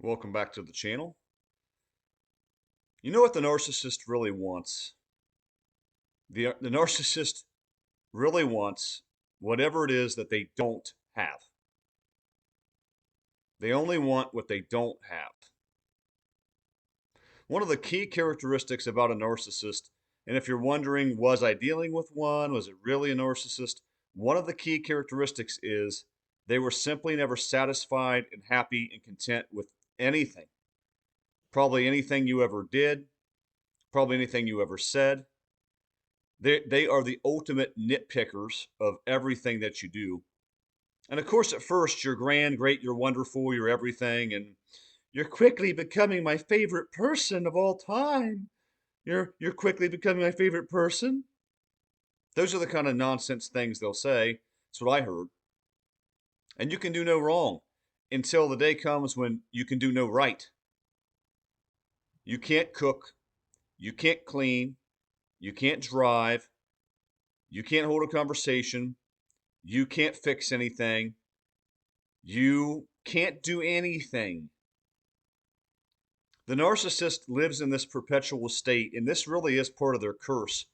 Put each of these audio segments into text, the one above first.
Welcome back to the channel. You know what the narcissist really wants? The narcissist really wants whatever it is that they don't have. They only want what they don't have. One of the key characteristics about a narcissist, and if you're wondering, was I dealing with one? Was it really a narcissist? One of the key characteristics is they were simply never satisfied and happy and content with anything. Probably anything you ever did, probably anything you ever said. They are the ultimate nitpickers of everything that you do. And of course, at first, you're grand, great, you're wonderful, you're everything, and you're quickly becoming my favorite person of all time. You're quickly becoming my favorite person. Those are the kind of nonsense things they'll say. That's what I heard. And you can do no wrong until the day comes when you can do no right. You can't cook, you can't clean, you can't drive, you can't hold a conversation, you can't fix anything. You can't do anything. The narcissist lives in this perpetual state, and this really is part of their curse.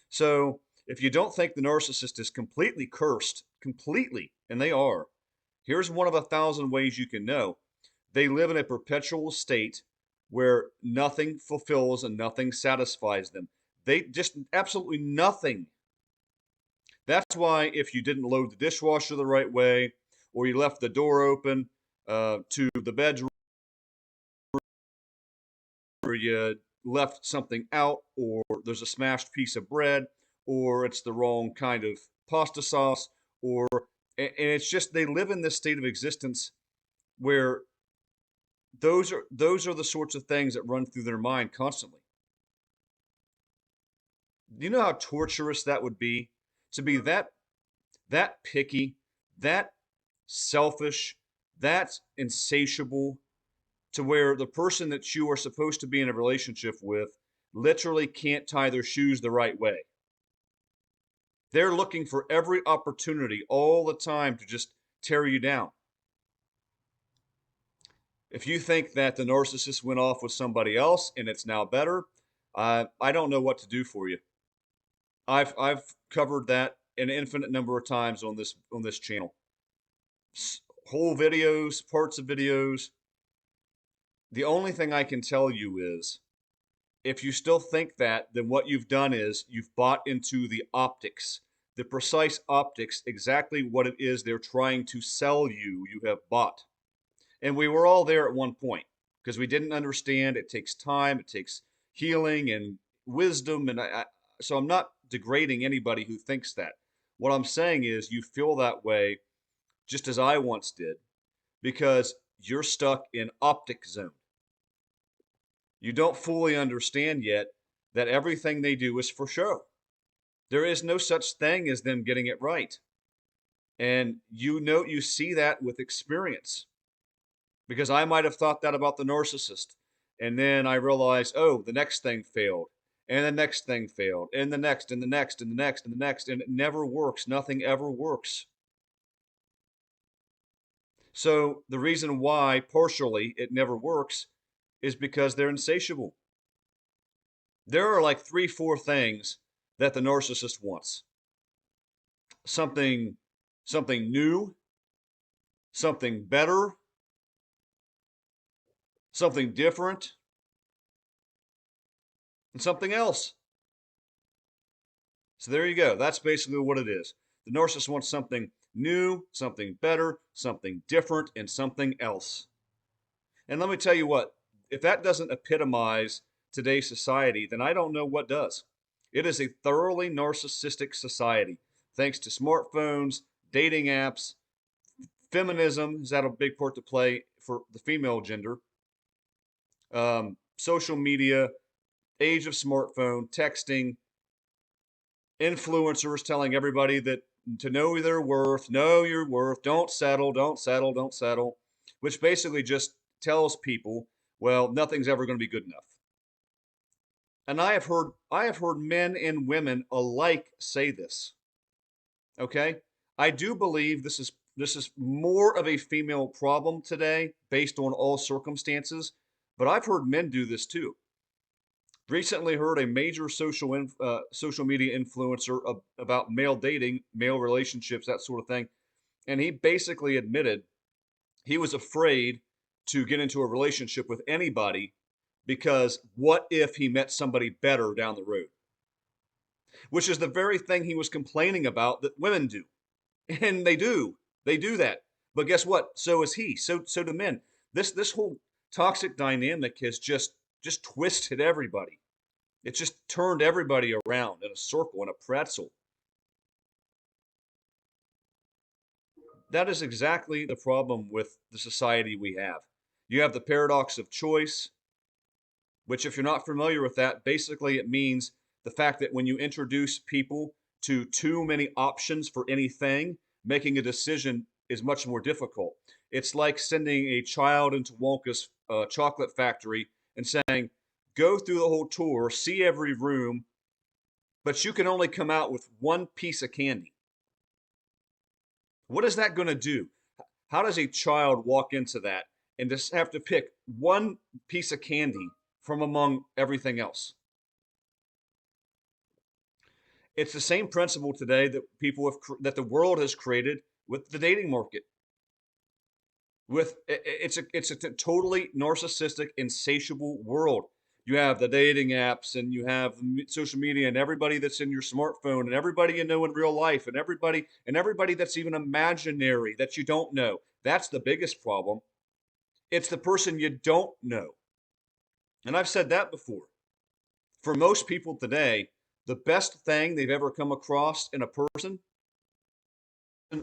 So, if you don't think the narcissist is completely cursed, completely, and they are, here's one of 1,000 ways you can know. They live in a perpetual state where nothing fulfills and nothing satisfies them. They just absolutely nothing. That's why if you didn't load the dishwasher the right way, or you left the door open to the bedroom, or you left something out, or there's a smashed piece of bread, or it's the wrong kind of pasta sauce, or and it's just they live in this state of existence where those are the sorts of things that run through their mind constantly. Do you know how torturous that would be to be that picky, that selfish, that insatiable, to where the person that you are supposed to be in a relationship with literally can't tie their shoes the right way. They're looking for every opportunity all the time to just tear you down. If you think that the narcissist went off with somebody else and it's now better, I don't know what to do for you. I've covered that an infinite number of times on this channel. Whole videos, parts of videos. The only thing I can tell you is if you still think that, then what you've done is you've bought into the optics, the precise optics, exactly what it is they're trying to sell you, you have bought. And we were all there at one point because we didn't understand. It takes time, it takes healing and wisdom. So I'm not degrading anybody who thinks that. What I'm saying is you feel that way just as I once did because you're stuck in optic zone. You don't fully understand yet that everything they do is for show. There is no such thing as them getting it right. And you see that with experience. Because I might have thought that about the narcissist. And then I realized, oh, the next thing failed. And the next thing failed. And the next, and the next, and the next, and the next. And it never works. Nothing ever works. So the reason why, partially, it never works is because they're insatiable. There are like 3, 4 things that the narcissist wants. Something something new, something better, something different, and something else. So there you go. That's basically what it is. The narcissist wants something new, something better, something different, and something else. And let me tell you what, if that doesn't epitomize today's society, then I don't know what does. It is a thoroughly narcissistic society, thanks to smartphones, dating apps, feminism has had a big part to play for the female gender, social media, age of smartphone, texting, influencers telling everybody that to know your worth, don't settle, don't settle, don't settle, which basically just tells people, well, nothing's ever going to be good enough. And I have heard men and women alike say this. Okay? I do believe this is this is more of a female problem today based on all circumstances, but I've heard men do this too. Recently heard a major social media influencer about male dating, male relationships, that sort of thing, and he basically admitted he was afraid to get into a relationship with anybody because what if he met somebody better down the road? Which is the very thing he was complaining about that women do. And they do. They do that. But guess what? So is he. So do men. This whole toxic dynamic has just twisted everybody. It just turned everybody around in a circle, in a pretzel. That is exactly the problem with the society we have. You have the paradox of choice, which, if you're not familiar with that, basically it means the fact that when you introduce people to too many options for anything, making a decision is much more difficult. It's like sending a child into Wonka's chocolate factory and saying, go through the whole tour, see every room, but you can only come out with one piece of candy. What is that going to do? How does a child walk into that and just have to pick one piece of candy from among everything else? It's the same principle today that that the world has created with the dating market. It's a totally narcissistic, insatiable world. You have the dating apps, and you have social media, and everybody that's in your smartphone, and everybody you know in real life, and everybody that's even imaginary that you don't know. That's the biggest problem. It's the person you don't know. And I've said that before. For most people today, the best thing they've ever come across in a person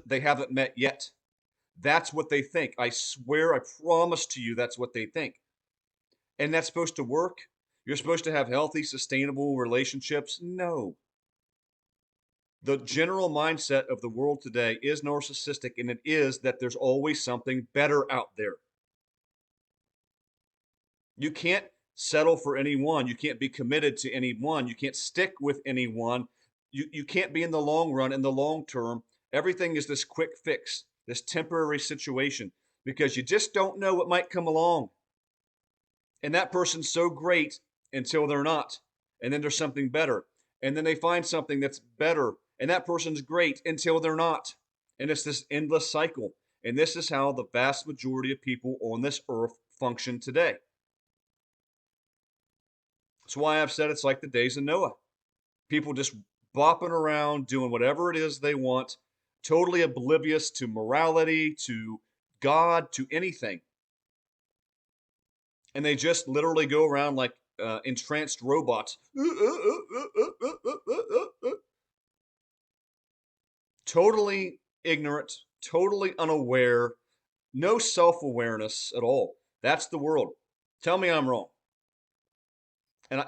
they haven't met yet. That's what they think. I swear, I promise to you, that's what they think. And that's supposed to work? You're supposed to have healthy, sustainable relationships? No. The general mindset of the world today is narcissistic, and it is that there's always something better out there. You can't settle for anyone. You can't be committed to anyone. You can't stick with anyone. You can't be in the long run, in the long term. Everything is this quick fix, this temporary situation, because you just don't know what might come along. And that person's so great until they're not. And then there's something better. And then they find something that's better. And that person's great until they're not. And it's this endless cycle. And this is how the vast majority of people on this earth function today. That's why I've said it's like the days of Noah. People just bopping around, doing whatever it is they want, totally oblivious to morality, to God, to anything. And they just literally go around like entranced robots. Totally ignorant, totally unaware, no self-awareness at all. That's the world. Tell me I'm wrong. And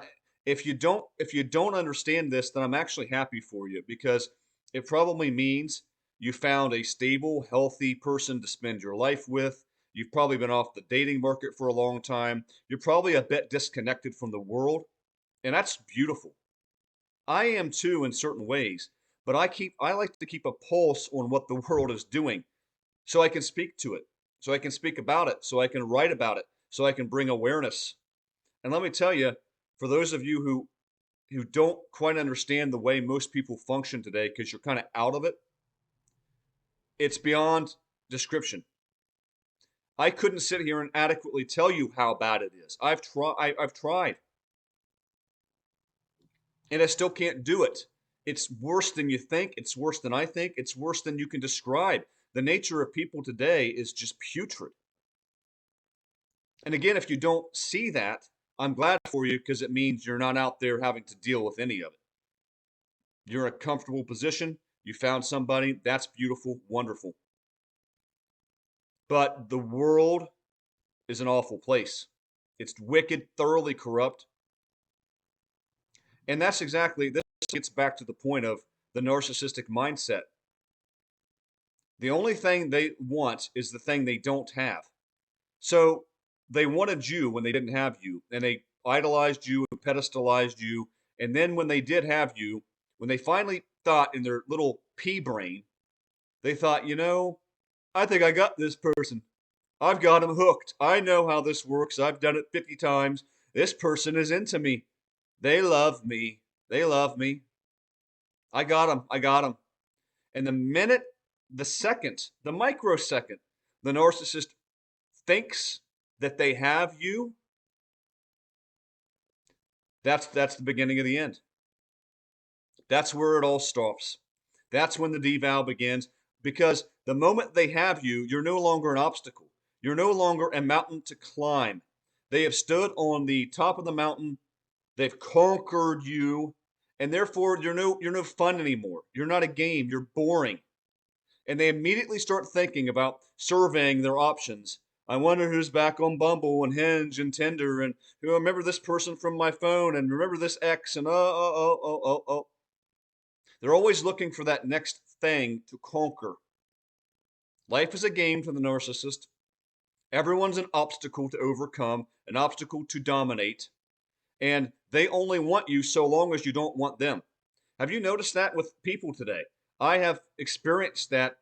if you don't understand this, then I'm actually happy for you, because it probably means you found a stable, healthy person to spend your life with. You've probably been off the dating market for a long time. You're probably a bit disconnected from the world, and that's beautiful. I am too in certain ways, but I like to keep a pulse on what the world is doing so I can speak to it, so I can speak about it, so I can write about it, so I can bring awareness. And let me tell you, for those of you who don't quite understand the way most people function today because you're kind of out of it, it's beyond description. I couldn't sit here and adequately tell you how bad it is. I've tried, and I still can't do it. It's worse than you think. It's worse than I think. It's worse than you can describe. The nature of people today is just putrid. And again, if you don't see that, I'm glad for you, because it means you're not out there having to deal with any of it. You're in a comfortable position. You found somebody. That's beautiful, wonderful. But the world is an awful place. It's wicked, thoroughly corrupt. And this gets back to the point of the narcissistic mindset. The only thing they want is the thing they don't have. So they wanted you when they didn't have you, and they idolized you and pedestalized you. And then when they did have you, when they finally thought in their little pea brain, they thought, I think I got this person. I've got him hooked. I know how this works. I've done it 50 times. This person is into me. They love me. They love me. I got him. I got him. And the minute, the second, the microsecond, the narcissist thinks that they have you, that's the beginning of the end. That's where it all stops. That's when the deval begins, because the moment they have you, you're no longer an obstacle. You're no longer a mountain to climb. They have stood on the top of the mountain. They've conquered you, and therefore you're no fun anymore. You're not a game. You're boring. And they immediately start thinking about surveying their options. I wonder who's back on Bumble and Hinge and Tinder, and who remember this person from my phone, and remember this ex, and oh. They're always looking for that next thing to conquer. Life is a game for the narcissist. Everyone's an obstacle to overcome, an obstacle to dominate, and they only want you so long as you don't want them. Have you noticed that with people today? I have experienced that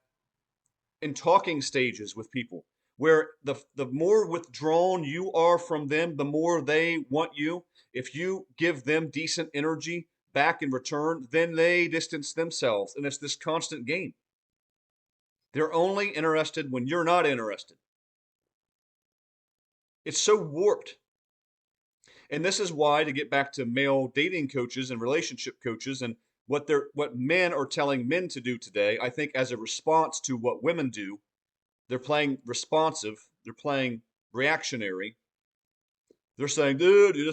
in talking stages with people, where the more withdrawn you are from them, the more they want you. If you give them decent energy back in return, then they distance themselves, and it's this constant game. They're only interested when you're not interested. It's so warped. And this is why, to get back to male dating coaches and relationship coaches and what men are telling men to do today, I think as a response to what women do, they're playing responsive, they're playing reactionary. They're saying, dude, you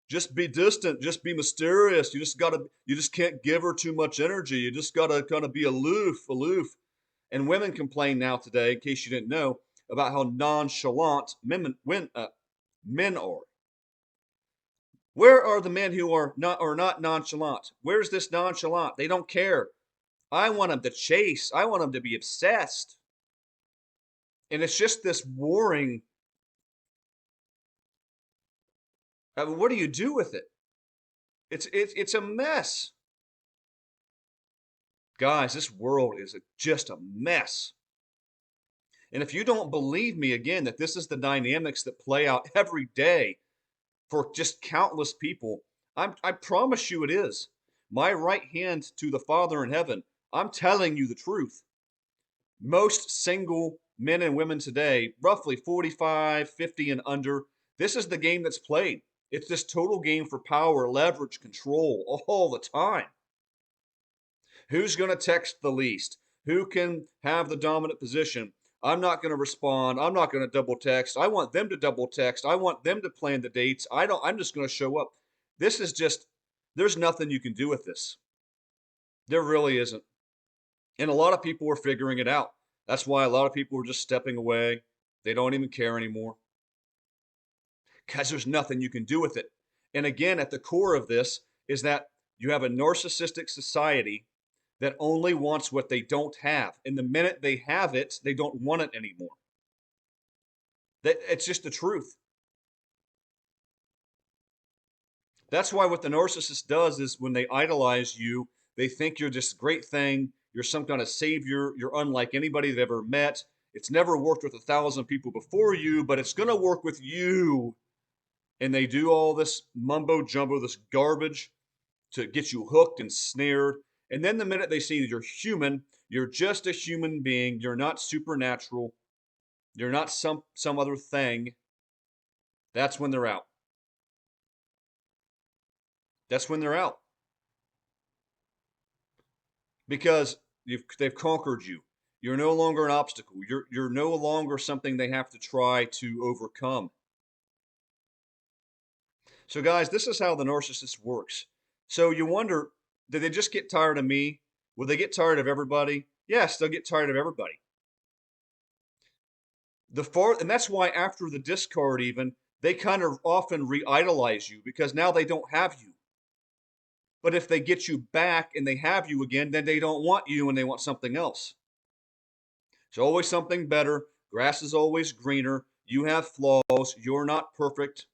just be distant, just be mysterious. You just can't give her too much energy. You just gotta kind of be aloof. And women complain now today, in case you didn't know, about how nonchalant men are. Where are the men who are not nonchalant? Where's this nonchalant? They don't care. I want them to chase. I want them to be obsessed. And it's just this warring. What do you do with it? It's a mess, guys. This world is just a mess. And if you don't believe me, again, that this is the dynamics that play out every day for just countless people, I promise you it is. My right hand to the Father in heaven, I'm telling you the truth. Most single men and women today, roughly 45, 50 and under, this is the game that's played. It's this total game for power, leverage, control all the time. Who's going to text the least? Who can have the dominant position? I'm not going to respond. I'm not going to double text. I want them to double text. I want them to plan the dates. I'm just going to show up. This is just, there's nothing you can do with this. There really isn't. And a lot of people are figuring it out. That's why a lot of people are just stepping away. They don't even care anymore because there's nothing you can do with it. And again, at the core of this is that you have a narcissistic society that only wants what they don't have. And the minute they have it, they don't want it anymore. It's just the truth. That's why what the narcissist does is when they idolize you, they think you're this great thing. You're some kind of savior. You're unlike anybody they've ever met. It's never worked with 1,000 people before you, but it's going to work with you. And they do all this mumbo jumbo, this garbage to get you hooked and snared. And then the minute they see that you're human, you're just a human being, you're not supernatural, you're not some other thing, that's when they're out. That's when they're out. Because they've conquered you. You're no longer an obstacle. You're no longer something they have to try to overcome. So guys, this is how the narcissist works. So you wonder, did they just get tired of me? Will they get tired of everybody? Yes, they'll get tired of everybody. And that's why after the discard even, they kind of often re-idolize you because now they don't have you. But if they get you back and they have you again, then they don't want you and they want something else. It's always something better. Grass is always greener. You have flaws. You're not perfect.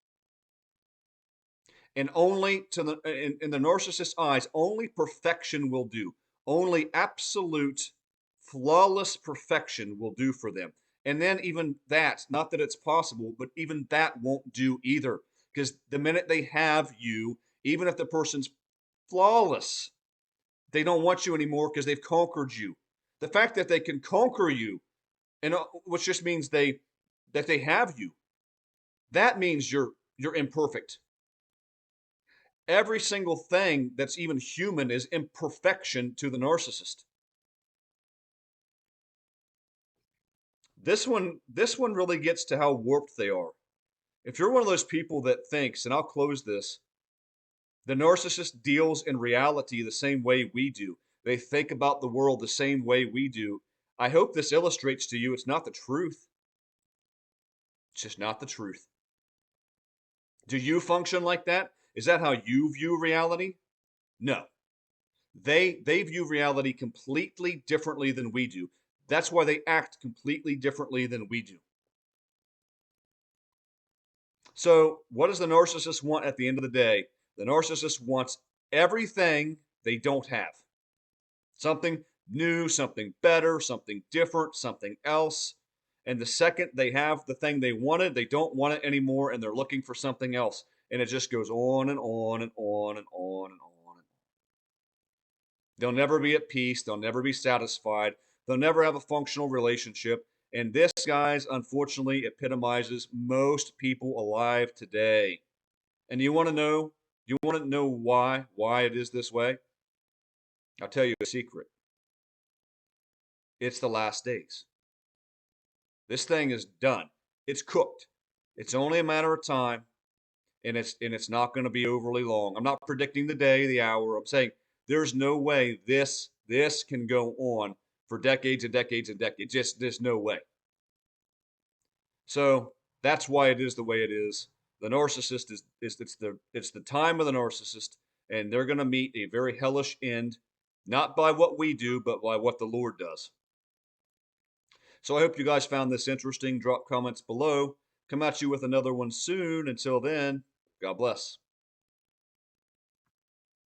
And only in the narcissist's eyes, only perfection will do. Only absolute flawless perfection will do for them. And then even that, not that it's possible, but even that won't do either. Because the minute they have you, even if the person's flawless, they don't want you anymore because they've conquered you. The fact that they can conquer you, and which just means they have you, that means you're imperfect. Every single thing that's even human is imperfection to the narcissist. This one really gets to how warped they are. If you're one of those people that thinks, and I'll close this, the narcissist deals in reality the same way we do. They think about the world the same way we do. I hope this illustrates to you it's not the truth. It's just not the truth. Do you function like that? Is that how you view reality? No. They view reality completely differently than we do. That's why they act completely differently than we do. So, what does the narcissist want at the end of the day? The narcissist wants everything they don't have. Something new, something better, something different, something else. And the second they have the thing they wanted, they don't want it anymore and they're looking for something else. And it just goes on and on and on and on and on. They'll never be at peace. They'll never be satisfied. They'll never have a functional relationship. And this, guys, unfortunately, epitomizes most people alive today. And you want to know? You want to know why it is this way? I'll tell you a secret. It's the last days. This thing is done. It's cooked. It's only a matter of time, and it's not going to be overly long. I'm not predicting the day, the hour. I'm saying there's no way this can go on for decades and decades and decades. Just there's no way. So that's why it is the way it is. The narcissist is it's the time of the narcissist, and they're going to meet a very hellish end, not by what we do, but by what the Lord does. So I hope you guys found this interesting. Drop comments below. Come at you with another one soon. Until then, God bless.